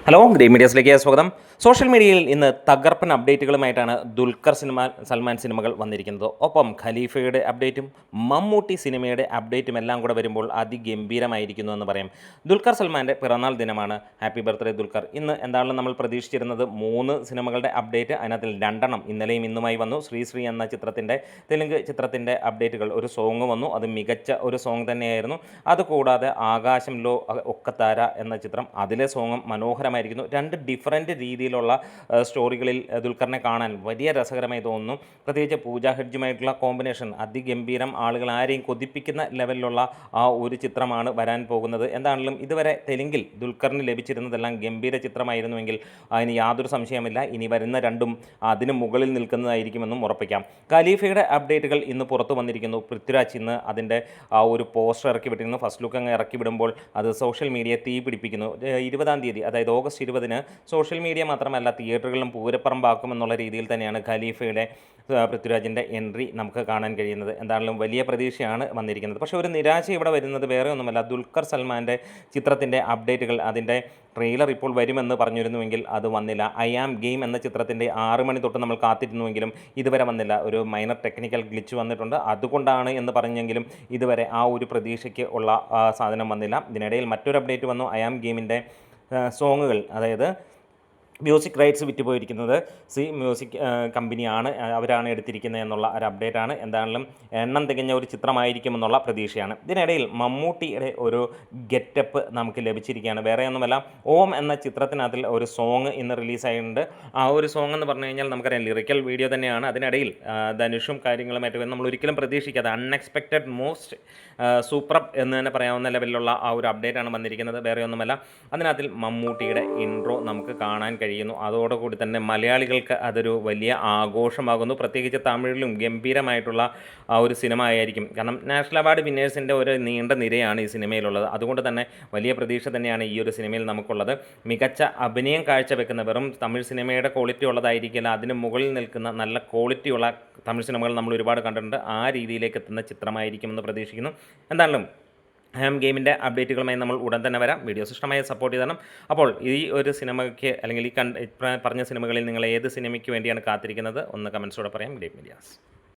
Hello green മീഡിയസിലേക്ക് സ്വാഗതം. Social മീഡിയയിൽ ഇന്ന് തകർപ്പൻ അപ്ഡേറ്റുകളുമായിട്ടാണ് ദുൽഖർ സൽമാൻ സിനിമകൾ വന്നിരിക്കുന്നത്. ഒപ്പം ഖലീഫയുടെ അപ്ഡേറ്റും മമ്മൂട്ടി സിനിമയുടെ അപ്ഡേറ്റും എല്ലാം കൂടെ വരുമ്പോൾ അതിഗംഭീരമായിരിക്കുന്നു എന്ന് പറയാം. ദുൽഖർ സൽമാൻ്റെ പിറന്നാൾ ദിനമാണ്. Happy birthday Dulquer. ഇന്ന് എന്താണെന്ന് നമ്മൾ പ്രതീക്ഷിച്ചിരുന്നത് 3 സിനിമകളുടെ അപ്ഡേറ്റ്, അതിനകത്തിൽ 2 ഇന്നലെയും ഇന്നുമായി വന്നു. ശ്രീ എന്ന തെലുങ്ക് ചിത്രത്തിൻ്റെ അപ്ഡേറ്റുകൾ, ഒരു സോങ് വന്നു. അത് മികച്ച ഒരു സോങ് തന്നെയായിരുന്നു. അതുകൂടാതെ ആകാശംലോ ഒക്കത്താര എന്ന ചിത്രം, അതിലെ സോങ്ങും മനോഹരമായിരിക്കുന്നു. 2 ഡിഫറൻറ്റ് രീതിയിലുള്ള സ്റ്റോറികളിൽ ദുൽഖറിനെ കാണാൻ വലിയ രസകരമായി തോന്നുന്നു. പ്രത്യേകിച്ച് പൂജ ഹെഡ്ജുമായിട്ടുള്ള കോമ്പിനേഷൻ അതിഗംഭീരം. ആളുകൾ ആരെയും കൊതിപ്പിക്കുന്ന ലെവലിലുള്ള ആ ഒരു ചിത്രമാണ് വരാൻ പോകുന്നത്. എന്താണെങ്കിലും ഇതുവരെ തെലുങ്കിൽ ദുൽഖറിന് ലഭിച്ചിരുന്നതെല്ലാം ഗംഭീര ചിത്രമായിരുന്നുവെങ്കിൽ അതിന് യാതൊരു സംശയമില്ല, ഇനി വരുന്ന 2 അതിന് മുകളിൽ നിൽക്കുന്നതായിരിക്കുമെന്നും ഉറപ്പിക്കാം. ഖലീഫയുടെ അപ്ഡേറ്റുകൾ ഇന്ന് പുറത്തു വന്നിരിക്കുന്നു. പൃഥ്വിരാജ് ഇന്ന് അതിൻ്റെ ആ ഒരു പോസ്റ്റർ ഇറക്കി വിട്ടിരുന്നു. ഫസ്റ്റ് ലുക്ക് അങ്ങ് ഇറക്കി വിടുമ്പോൾ അത് സോഷ്യൽ മീഡിയ തീ പിടിപ്പിക്കുന്നു. 20-ാം തീയതി, അതായത് ഓഗസ്റ്റ് 20-ന് സോഷ്യൽ മീഡിയ മാത്രമല്ല തിയേറ്ററുകളിലും പൂരപ്പറമ്പാക്കുമെന്നുള്ള രീതിയിൽ തന്നെയാണ് ഖലീഫയുടെ പൃഥ്വിരാജിൻ്റെ എൻട്രി നമുക്ക് കാണാൻ കഴിയുന്നത്. എന്താണെങ്കിലും വലിയ പ്രതീക്ഷയാണ് വന്നിരിക്കുന്നത്. പക്ഷേ ഒരു നിരാശ ഇവിടെ വരുന്നത് വേറെ ഒന്നുമല്ല, ദുൽഖർ സൽമാൻ്റെ ചിത്രത്തിൻ്റെ അപ്ഡേറ്റുകൾ, അതിൻ്റെ ട്രെയിലർ ഇപ്പോൾ വരുമെന്ന് പറഞ്ഞിരുന്നുവെങ്കിൽ അത് വന്നില്ല. ഐ ആം ഗെയിം എന്ന ചിത്രത്തിൻ്റെ 6 മണി തൊട്ട് നമ്മൾ കാത്തിരുന്നുവെങ്കിലും ഇതുവരെ വന്നില്ല. ഒരു മൈനർ ടെക്നിക്കൽ ഗ്ലിച്ച് വന്നിട്ടുണ്ട്, അതുകൊണ്ടാണ് എന്ന് പറഞ്ഞെങ്കിലും ഇതുവരെ ആ ഒരു പ്രതീക്ഷയ്ക്ക് ഉള്ള സാധനം വന്നില്ല. ഇതിനിടയിൽ മറ്റൊരു അപ്ഡേറ്റ് വന്നു. ഐ ആം ഗെയിമിൻ്റെ സോങ്ങുകൾ, അതായത് മ്യൂസിക് റൈറ്റ്സ് വിറ്റുപോയിരിക്കുന്നത് മ്യൂസിക് കമ്പനിയാണ്, അവരാണ് എടുത്തിരിക്കുന്നത് എന്നുള്ള ഒരു അപ്ഡേറ്റാണ്. എന്താണെങ്കിലും എണ്ണം തികഞ്ഞ ഒരു ചിത്രമായിരിക്കുമെന്നുള്ള പ്രതീക്ഷയാണ്. ഇതിനിടയിൽ മമ്മൂട്ടിയുടെ ഒരു ഗെറ്റപ്പ് നമുക്ക് ലഭിച്ചിരിക്കുകയാണ്. വേറെ ഒന്നുമല്ല, ഓം എന്ന ചിത്രത്തിനകത്തിൽ ഒരു സോങ് ഇന്ന് റിലീസായിട്ടുണ്ട്. ആ ഒരു സോങ് എന്ന് പറഞ്ഞു കഴിഞ്ഞാൽ നമുക്കറിയാം ലിറിക്കൽ വീഡിയോ തന്നെയാണ്. അതിനിടയിൽ ധനുഷും കാര്യങ്ങളുമായിട്ട് നമ്മൾ ഒരിക്കലും പ്രതീക്ഷിക്കാതെ അൺഎക്സ്പെക്റ്റഡ് മോസ്റ്റ് സൂപ്പർ എന്ന് തന്നെ പറയാവുന്ന ലെവലിലുള്ള ആ ഒരു അപ്ഡേറ്റാണ് വന്നിരിക്കുന്നത്. വേറെ ഒന്നുമല്ല, അതിനകത്തിൽ മമ്മൂട്ടിയുടെ ഇൻട്രോ നമുക്ക് കാണാൻ കഴിയുന്നു. അതോടുകൂടി തന്നെ മലയാളികൾക്ക് അതൊരു വലിയ ആഘോഷമാകുന്നു. പ്രത്യേകിച്ച് തമിഴിലും ഗംഭീരമായിട്ടുള്ള ആ ഒരു സിനിമ ആയിരിക്കും. കാരണം നാഷണൽ അവാർഡ് വിന്നേഴ്സിൻ്റെ ഒരു നീണ്ട നിരയാണ് ഈ സിനിമയിലുള്ളത്. അതുകൊണ്ട് തന്നെ വലിയ പ്രതീക്ഷ തന്നെയാണ് ഈ ഒരു സിനിമയിൽ നമുക്കുള്ളത്. മികച്ച അഭിനയം കാഴ്ചവെക്കുന്ന, വെറും തമിഴ് സിനിമയുടെ ക്വാളിറ്റി ഉള്ളതായിരിക്കില്ല, അതിന് മുകളിൽ നിൽക്കുന്ന നല്ല ക്വാളിറ്റിയുള്ള തമിഴ് സിനിമകൾ നമ്മൾ ഒരുപാട് കണ്ടിട്ടുണ്ട്. ആ രീതിയിലേക്ക് എത്തുന്ന ചിത്രമായിരിക്കുമെന്ന് പ്രതീക്ഷിക്കുന്നു. എന്തായാലും ഹാം ഗെയിമിൻ്റെ അപ്ഡേറ്റുകളുമായി നമ്മൾ ഉടൻ തന്നെ വരാം. വീഡിയോസ് ഇഷ്ടമായി സപ്പോർട്ട് ചെയ്തണം. അപ്പോൾ ഈ ഒരു സിനിമയ്ക്ക്, അല്ലെങ്കിൽ ഈ പറഞ്ഞ സിനിമകളിൽ നിങ്ങൾ ഏത് സിനിമയ്ക്ക് വേണ്ടിയാണ് കാത്തിരിക്കുന്നത് ഒന്ന് കമൻസോടെ പറയാം. Green medias.